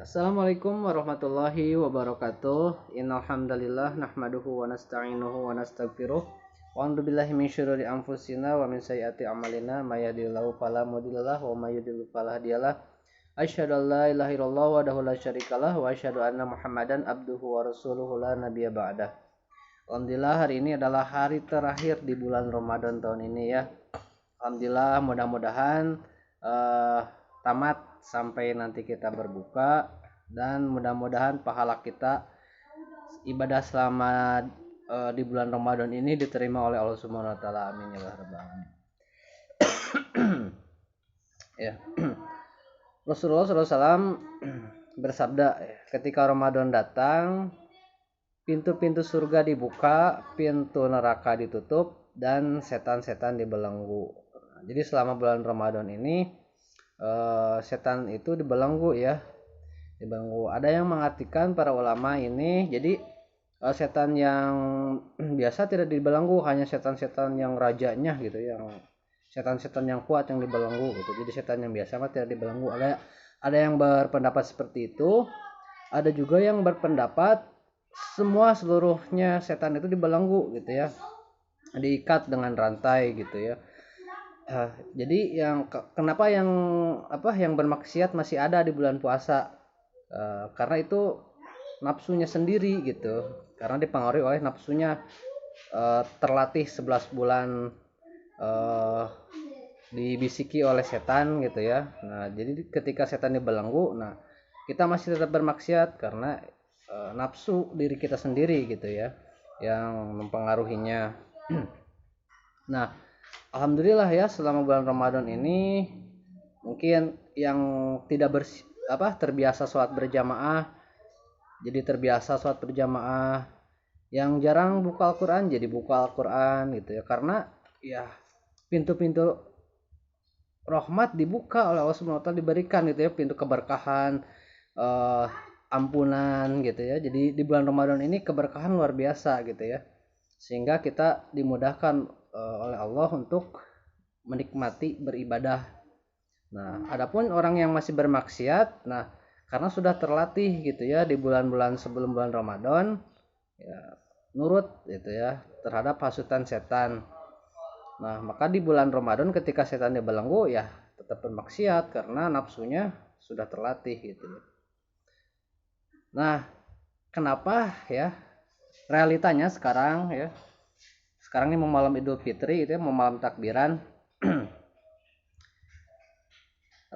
Assalamualaikum warahmatullahi wabarakatuh. Innal hamdalillah nahmaduhu wa nasta'inuhu wa nastaghfiruh. Wa a'udzu billahi min syururi anfusina wa min sayyiati a'malina may yahdihillahu fala mudhillalah wa may yudhlil fala hadiyalah. Asyhadu an la ilaha illallah wahdahu la syarikalah wa asyhadu anna Muhammadan abduhu wa rasuluhu la nabiyya ba'dah. Alhamdulillah hari ini adalah hari terakhir di bulan Ramadan tahun ini ya. Alhamdulillah mudah-mudahan tamat sampai nanti kita berbuka, dan mudah-mudahan pahala kita ibadah selama di bulan Ramadan ini diterima oleh Allah Subhanahu wa taala. Amin ya rabbal alamin. Ya. Rasulullah SAW bersabda, ketika Ramadan datang, pintu-pintu surga dibuka, pintu neraka ditutup, dan setan-setan dibelenggu. Jadi selama bulan Ramadan ini setan itu dibelenggu ya, dibelenggu. Ada yang mengartikan para ulama ini, jadi setan yang biasa tidak dibelenggu, hanya setan-setan yang rajanya gitu, yang setan-setan yang kuat yang dibelenggu gitu. Jadi setan yang biasa mah tidak dibelenggu. Ada yang berpendapat seperti itu. Ada juga yang berpendapat seluruhnya setan itu dibelenggu gitu ya, diikat dengan rantai gitu ya. Jadi kenapa yang bermaksiat masih ada di bulan puasa? Karena itu nafsunya sendiri gitu, karena dipengaruhi oleh nafsunya, terlatih 11 bulan dibisiki oleh setan gitu ya. Nah jadi ketika setan dibelenggu, nah kita masih tetap bermaksiat karena nafsu diri kita sendiri gitu ya yang mempengaruhinya. Nah alhamdulillah ya, selama bulan Ramadan ini mungkin yang tidak terbiasa sholat berjamaah jadi terbiasa sholat berjamaah, yang jarang buka Al-Quran jadi buka Al-Quran gitu ya, karena ya pintu-pintu rahmat dibuka oleh Allah Subhanahu wa taala, diberikan gitu ya, pintu keberkahan, ampunan gitu ya. Jadi di bulan Ramadan ini keberkahan luar biasa gitu ya, sehingga kita dimudahkan oleh Allah untuk menikmati beribadah. Nah, adapun orang yang masih bermaksiat, nah karena sudah terlatih gitu ya di bulan-bulan sebelum bulan Ramadan, ya nurut gitu ya terhadap hasutan setan. Nah, maka di bulan Ramadan ketika setan dibelenggu, ya tetap bermaksiat karena nafsunya sudah terlatih gitu. Nah, kenapa ya? Realitanya sekarang ya. Sekarang ini mau malam Idul Fitri itu ya, mau malam takbiran.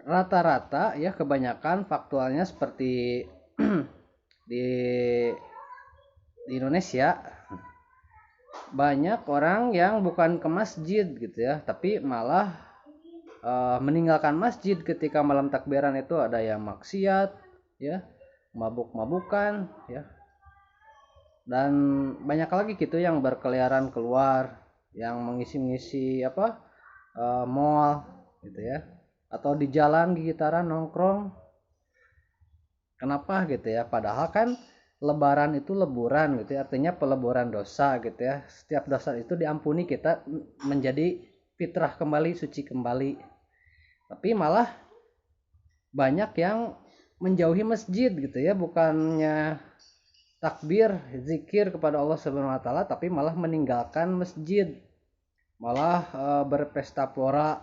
Rata-rata ya kebanyakan faktualnya seperti di Indonesia, banyak orang yang bukan ke masjid gitu ya, tapi malah meninggalkan masjid ketika malam takbiran. Itu ada yang maksiat ya, mabuk-mabukan ya, dan banyak lagi gitu yang berkeliaran keluar, yang mengisi-ngisi mall gitu ya, atau di jalan gitaran nongkrong. Kenapa gitu ya? Padahal kan lebaran itu leburan gitu ya, artinya peleburan dosa gitu ya. Setiap dosa itu diampuni, kita menjadi fitrah kembali, suci kembali. Tapi malah banyak yang menjauhi masjid gitu ya, bukannya takbir zikir kepada Allah Subhanahu wa taala, tapi malah meninggalkan masjid, malah berpesta pora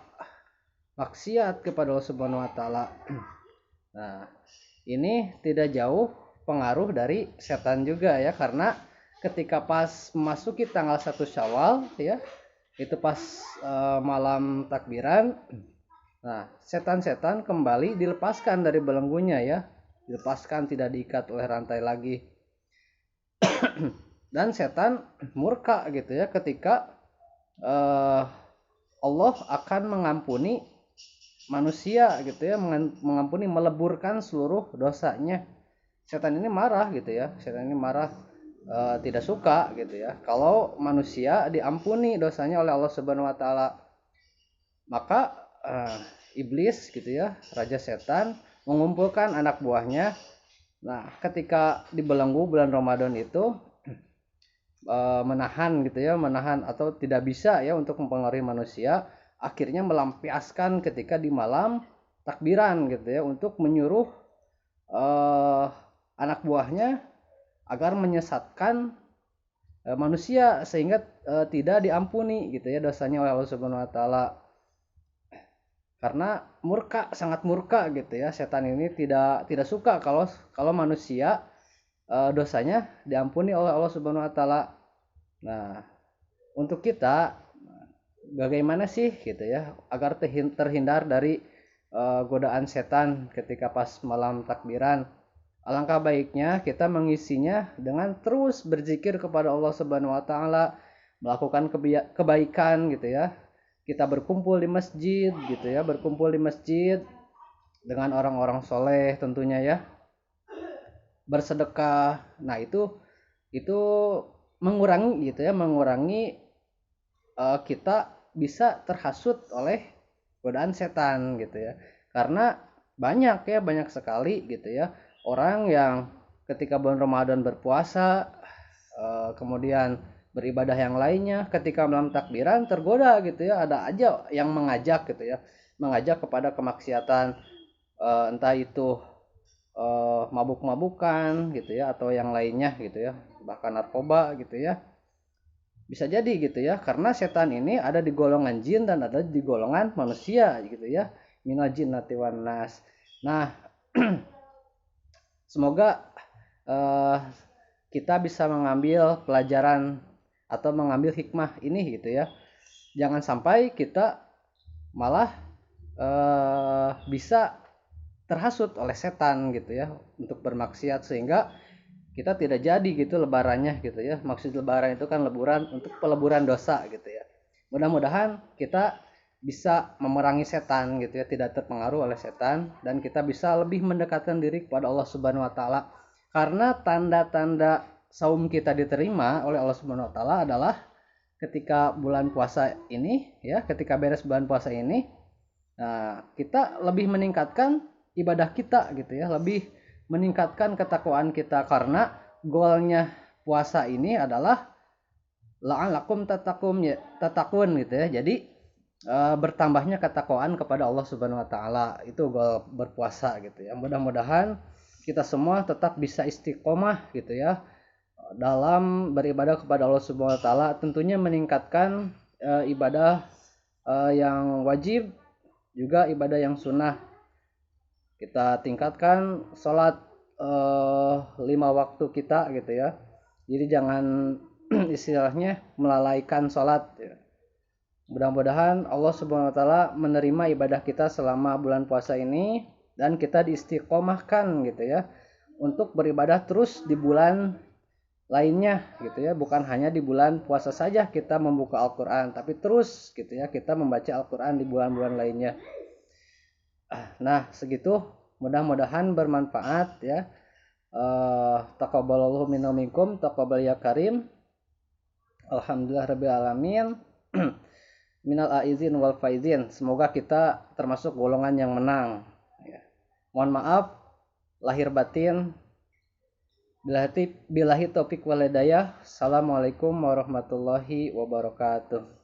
maksiat kepada Allah Subhanahu wa taala. Nah, ini tidak jauh pengaruh dari setan juga ya, karena ketika pas memasuki tanggal 1 Syawal ya, itu pas malam takbiran, nah setan-setan kembali dilepaskan dari belenggunya ya, dilepaskan, tidak diikat oleh rantai lagi. Dan setan murka gitu ya ketika Allah akan mengampuni manusia gitu ya, mengampuni, meleburkan seluruh dosanya. Setan ini marah gitu ya, setan ini marah, tidak suka gitu ya kalau manusia diampuni dosanya oleh Allah Subhanahu wa taala. Maka iblis gitu ya, raja setan, mengumpulkan anak buahnya. Nah ketika dibelenggu bulan Ramadan itu, menahan gitu ya, menahan atau tidak bisa ya untuk mempengaruhi manusia, akhirnya melampiaskan ketika di malam takbiran gitu ya, untuk menyuruh anak buahnya agar menyesatkan manusia sehingga tidak diampuni gitu ya dosanya oleh Allah Subhanahu wa taala. Karena murka, sangat murka gitu ya. Setan ini tidak suka kalau manusia dosanya diampuni oleh Allah Subhanahu wa taala. Nah, untuk kita bagaimana sih gitu ya agar terhindar dari godaan setan ketika pas malam takbiran? Alangkah baiknya kita mengisinya dengan terus berzikir kepada Allah Subhanahu wa taala, melakukan kebaikan gitu ya. Kita berkumpul di masjid gitu ya, berkumpul di masjid dengan orang-orang soleh tentunya ya. Bersedekah. Nah, itu mengurangi gitu ya, mengurangi kita bisa terhasut oleh godaan setan gitu ya. Karena banyak sekali gitu ya orang yang ketika bulan Ramadan berpuasa kemudian beribadah yang lainnya ketika malam takbiran tergoda gitu ya, ada aja yang mengajak gitu ya, mengajak kepada kemaksiatan, entah itu mabuk-mabukan gitu ya atau yang lainnya gitu ya, bahkan narkoba gitu ya. Bisa jadi gitu ya, karena setan ini ada di golongan jin dan ada di golongan manusia gitu ya, minal jinnati wan nas. Nah, semoga kita bisa mengambil pelajaran atau mengambil hikmah ini gitu ya. Jangan sampai kita malah bisa terhasut oleh setan gitu ya untuk bermaksiat sehingga kita tidak jadi gitu lebarannya gitu ya. Maksud lebaran itu kan leburan untuk peleburan dosa gitu ya. Mudah-mudahan kita bisa memerangi setan gitu ya, tidak terpengaruh oleh setan, dan kita bisa lebih mendekatkan diri kepada Allah Subhanahu wa taala. Karena tanda-tanda saum kita diterima oleh Allah Subhanahu wa taala adalah ketika bulan puasa ini ya, ketika beres bulan puasa ini, nah, kita lebih meningkatkan ibadah kita gitu ya, lebih meningkatkan ketakwaan kita karena goalnya puasa ini adalah la'alakum tatakun gitu ya. Jadi bertambahnya ketakwaan kepada Allah Subhanahu wa taala, itu goal berpuasa gitu ya. Mudah-mudahan kita semua tetap bisa istiqomah gitu ya dalam beribadah kepada Allah Subhanahu wa taala, tentunya meningkatkan ibadah yang wajib juga ibadah yang sunnah. Kita tingkatkan sholat 5 waktu kita gitu ya. Jadi jangan istilahnya melalaikan sholat ya. Mudah-mudahan Allah Subhanahu wa taala menerima ibadah kita selama bulan puasa ini dan kita diistiqomahkan gitu ya untuk beribadah terus di bulan lainnya gitu ya, bukan hanya di bulan puasa saja kita membuka Al-Qur'an, tapi terus gitu ya kita membaca Al-Qur'an di bulan-bulan lainnya. Nah, segitu, mudah-mudahan bermanfaat ya. Taqabbalallahu minna minkum, taqabbal ya karim. Alhamdulillah rabbil alamin. Minal aizin wal faizin. Semoga kita termasuk golongan yang menang ya. Mohon maaf lahir batin. Bilahi taufik wal hidayah. Assalamualaikum warahmatullahi wabarakatuh.